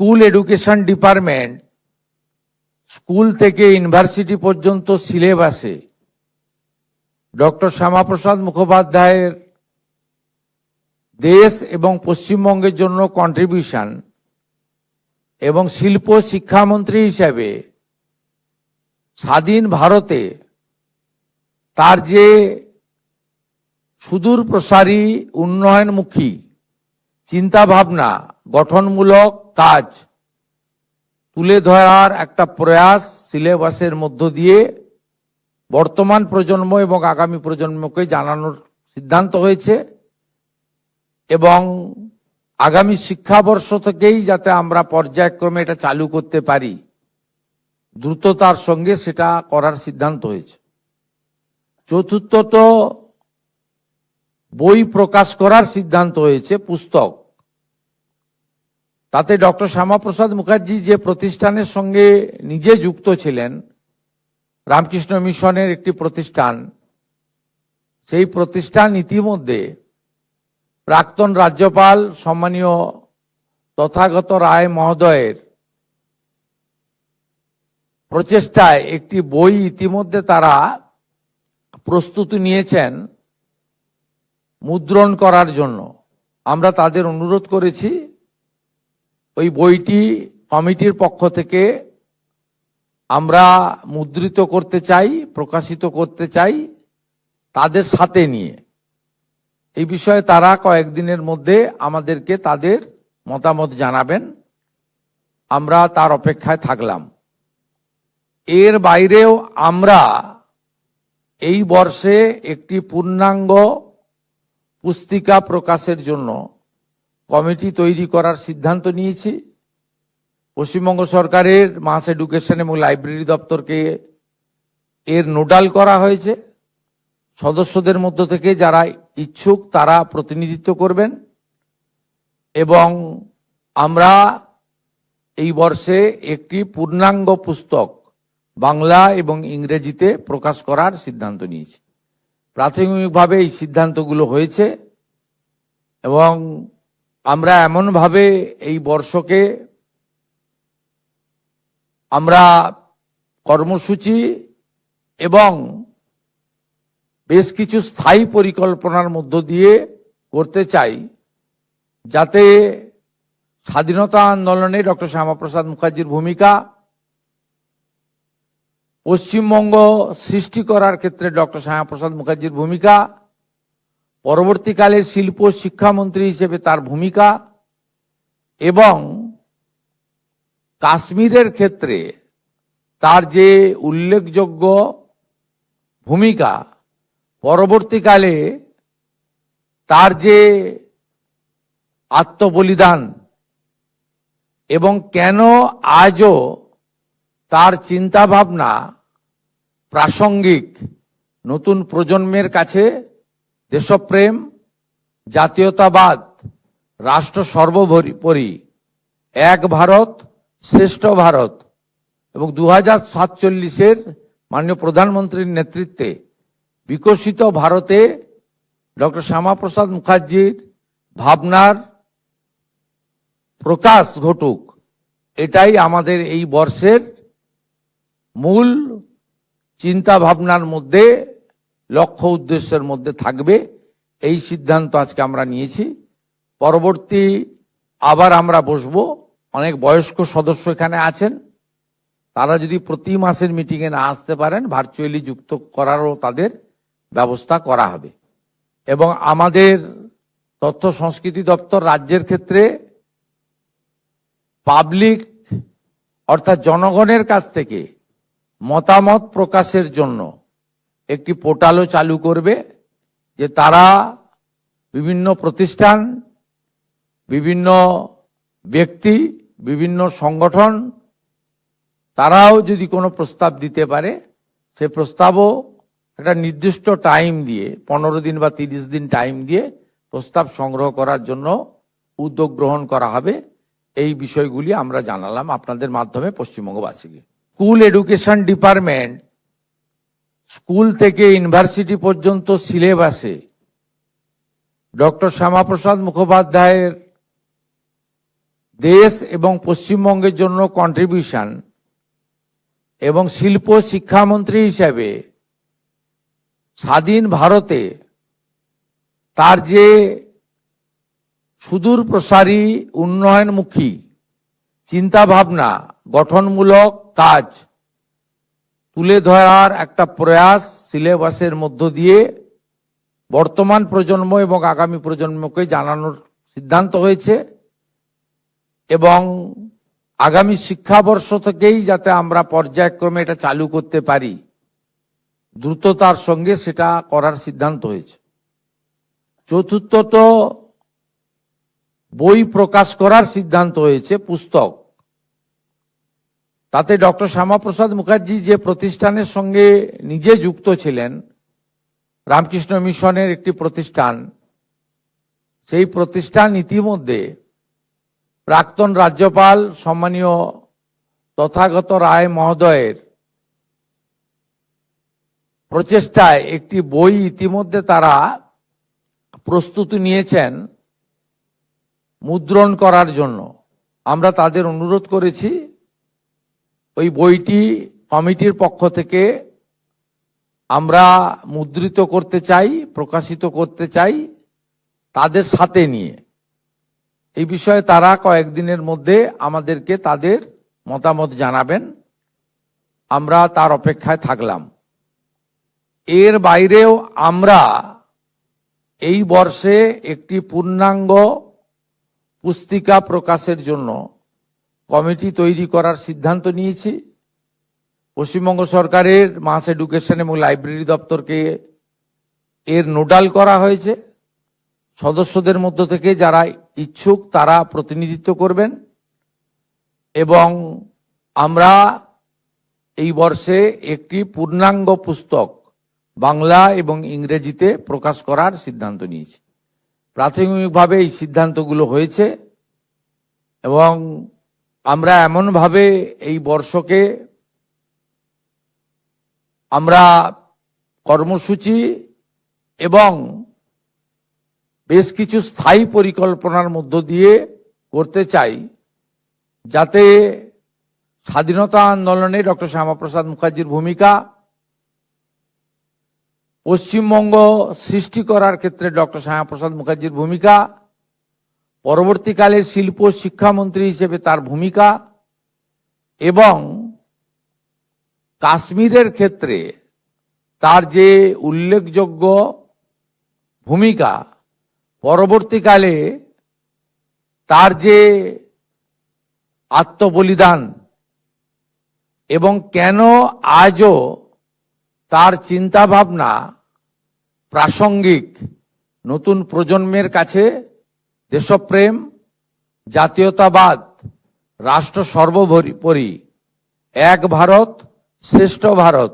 School education department school থেকে university পর্যন্ত সিলেবাসে ডক্টর শ্যামাপ্রসাদ মুখোপাধ্যায়ের দেশ এবং পশ্চিমবঙ্গের জন্য কন্ট্রিবিউশন এবং শিল্প শিক্ষামন্ত্রী হিসেবে স্বাধীন ভারতে তার যে সুদূর প্রসারী উন্নয়নমুখী চিন্তাভাবনা গঠনমূলক কাজ তুলে ধরার একটা প্রয়াস সিলেবাসের মধ্য দিয়ে বর্তমান প্রজন্ম এবং আগামী প্রজন্মকে জানানোর সিদ্ধান্ত হয়েছে এবং আগামী শিক্ষাবর্ষ থেকেই যাতে আমরা পর্যায়ক্রমে এটা চালু করতে পারি দ্রুততার সঙ্গে সেটা করার সিদ্ধান্ত হয়েছে। চতুর্থত, বই প্রকাশ করার সিদ্ধান্ত হয়েছে, পুস্তক। তাতে ডক্টর শ্যামাপ্রসাদ মুখার্জি যে প্রতিষ্ঠানের সঙ্গে নিজে যুক্ত ছিলেন, রামকৃষ্ণ মিশনের একটি প্রতিষ্ঠান, সেই প্রতিষ্ঠান ইতিমধ্যে প্রাক্তন রাজ্যপাল সম্মানীয় তথাগত রায় মহোদয়ের প্রচেষ্টায় একটি বই ইতিমধ্যে তারা প্রস্তুতি নিয়েছেন মুদ্রণ করার জন্য। আমরা তাদের অনুরোধ করেছি ওই বইটি কমিটির পক্ষ থেকে আমরা মুদ্রিত করতে চাই, প্রকাশিত করতে চাই তাদের সাথে নিয়ে। এই বিষয়ে তারা কয়েকদিনের মধ্যে আমাদেরকে তাদের মতামত জানাবেন, আমরা তার অপেক্ষায় থাকলাম। এর বাইরেও আমরা এই বর্ষে একটি পূর্ণাঙ্গ পুস্তিকা প্রকাশের জন্য কমিটি তৈরি করার সিদ্ধান্ত নিয়েছি। পশ্চিমবঙ্গ সরকারের মাস এডুকেশন এবং লাইব্রেরি দপ্তরকে এর নোডাল করা হয়েছে। সদস্যদের মধ্য থেকে যারা ইচ্ছুক তারা প্রতিনিধিত্ব করবেন এবং আমরা এই বর্ষে একটি পূর্ণাঙ্গ পুস্তক বাংলা এবং ইংরেজিতে প্রকাশ করার সিদ্ধান্ত নিয়েছি। প্রাথমিকভাবে এই সিদ্ধান্তগুলো হয়েছে এবং আমরা এমনভাবে এই বর্ষকে আমরা কর্মসূচি এবং বেশ কিছু স্থায়ী পরিকল্পনার মধ্য দিয়ে করতে চাই, যাতে স্বাধীনতা আন্দোলনে ডক্টর শ্যামাপ্রসাদ মুখার্জির ভূমিকা, পশ্চিমবঙ্গ সৃষ্টি করার ক্ষেত্রে ডক্টর শ্যামাপ্রসাদ মুখার্জির ভূমিকা, পরবর্তীকালে শিল্প শিক্ষামন্ত্রী হিসেবে তার ভূমিকা এবং কাশ্মীরের ক্ষেত্রে তার যে উল্লেখযোগ্য ভূমিকা, পরবর্তীকালে তার যে আত্মবলিদান এবং কেন আজও তার চিন্তাভাবনা প্রাসঙ্গিক, নতুন প্রজন্মের কাছে দেশপ্রেম, জাতীয়তাবাদ, রাষ্ট্র সর্বোপরি, এক ভারত শ্রেষ্ঠ ভারত এবং 2047 মাননীয় প্রধানমন্ত্রীর নেতৃত্বে বিকশিত ভারতে ডক্টর শ্যামাপ্রসাদ মুখার্জির ভাবনার প্রকাশ ঘটুক, এটাই আমাদের এই বর্ষের মূল চিন্তা ভাবনার মধ্যে, লক্ষ্য উদ্দেশ্যের মধ্যে থাকবে। এই সিদ্ধান্ত আজকে আমরা নিয়েছি। পরবর্তী আবার আমরা বসবো। অনেক বয়স্ক সদস্য এখানে আছেন, তারা যদি প্রতি মাসের মিটিংয়ে না আসতে পারেন, ভার্চুয়ালি যুক্ত করারও তাদের ব্যবস্থা করা হবে। এবং আমাদের তথ্য সংস্কৃতি দপ্তর রাজ্যের ক্ষেত্রে পাবলিক অর্থাৎ জনগণের কাছ থেকে মতামত প্রকাশের জন্য একটি পোর্টালও চালু করবে, যে তারা বিভিন্ন প্রতিষ্ঠান, বিভিন্ন ব্যক্তি, বিভিন্ন সংগঠন তারাও যদি কোনো প্রস্তাব দিতে পারে, সে প্রস্তাবও একটা নির্দিষ্ট টাইম দিয়ে 15 দিন বা 30 দিন টাইম দিয়ে প্রস্তাব সংগ্রহ করার জন্য উদ্যোগ গ্রহণ করা হবে। এই বিষয়গুলি আমরা জানালাম আপনাদের মাধ্যমে পশ্চিমবঙ্গবাসীকে। স্কুল এডুকেশন ডিপার্টমেন্ট স্কুল থেকে ইউনিভার্সিটি পর্যন্ত সিলেবাসে ডক্টর শ্যামাপ্রসাদ মুখোপাধ্যায়ের দেশ এবং পশ্চিমবঙ্গের জন্য কন্ট্রিবিউশন এবং শিল্প শিক্ষামন্ত্রী হিসেবে স্বাধীন ভারতে তার যে সুদূর প্রসারী উন্নয়নমুখী চিন্তা ভাবনা, গঠনমূলক কাজ তুলে ধরার একটা প্রয়াস সিলেবাসের মধ্য দিয়ে বর্তমান প্রজন্ম এবং আগামী প্রজন্মকে জানানোর সিদ্ধান্ত হয়েছে এবং আগামী শিক্ষাবর্ষ থেকেই যাতে আমরা পর্যায়ক্রমে এটা চালু করতে পারি, দ্রুততার সঙ্গে সেটা করার সিদ্ধান্ত হয়েছে। চতুর্থত, বই প্রকাশ করার সিদ্ধান্ত হয়েছে, পুস্তক। তাতে ডক্টর শ্যামাপ্রসাদ মুখার্জি যে প্রতিষ্ঠানের সঙ্গে নিজে যুক্ত ছিলেন, রামকৃষ্ণ মিশনের একটি প্রতিষ্ঠান, সেই প্রতিষ্ঠান ইতিমধ্যে প্রাক্তন রাজ্যপাল সম্মানীয় তথাগত রায় মহোদয়ের প্রচেষ্টায় একটি বই ইতিমধ্যে তারা প্রস্তুতি নিয়েছেন মুদ্রণ করার জন্য। আমরা তাদের অনুরোধ করেছি ওই বইটি কমিটির পক্ষ থেকে আমরা মুদ্রিত করতে চাই, প্রকাশিত করতে চাই তাদের সাথে নিয়ে। এই বিষয়ে তারা কয়েকদিনের মধ্যে আমাদেরকে তাদের মতামত জানাবেন, আমরা তার অপেক্ষায় থাকলাম। এর বাইরেও আমরা এই বর্ষে একটি পূর্ণাঙ্গ পুস্তিকা প্রকাশের জন্য কমিটি তৈরি করার সিদ্ধান্ত নিয়েছি। পশ্চিমবঙ্গ সরকারের মাস এডুকেশন এবং লাইব্রেরি দপ্তরকে এর নোডাল করা হয়েছে। সদস্যদের মধ্য থেকে যারা ইচ্ছুক তারা প্রতিনিধিত্ব করবেন এবং আমরা এই বর্ষে একটি পূর্ণাঙ্গ পুস্তক বাংলা এবং ইংরেজিতে প্রকাশ করার সিদ্ধান্ত নিয়েছি। প্রাথমিকভাবে এই সিদ্ধান্তগুলো হয়েছে এবং আমরা এমনভাবে এই বর্ষকে আমরা কর্মসূচি এবং বেশ কিছু স্থায়ী পরিকল্পনার মধ্য দিয়ে করতে চাই, যাতে স্বাধীনতা আন্দোলনে ডক্টর শ্যামাপ্রসাদ মুখার্জির ভূমিকা, পশ্চিমবঙ্গ সৃষ্টি করার ক্ষেত্রে ডক্টর শ্যামাপ্রসাদ মুখার্জির ভূমিকা, পরবর্তীকালে শিল্প শিক্ষামন্ত্রী হিসেবে তার ভূমিকা এবং কাশ্মীরের ক্ষেত্রে তার যে উল্লেখযোগ্য ভূমিকা, পরবর্তীকালে তার যে আত্মবলিদান এবং কেন আজও তার চিন্তা ভাবনা প্রাসঙ্গিক, নতুন প্রজন্মের কাছে দেশপ্রেম, জাতীয়তাবাদ, রাষ্ট্র সর্বোপরি, এক ভারত শ্রেষ্ঠ ভারত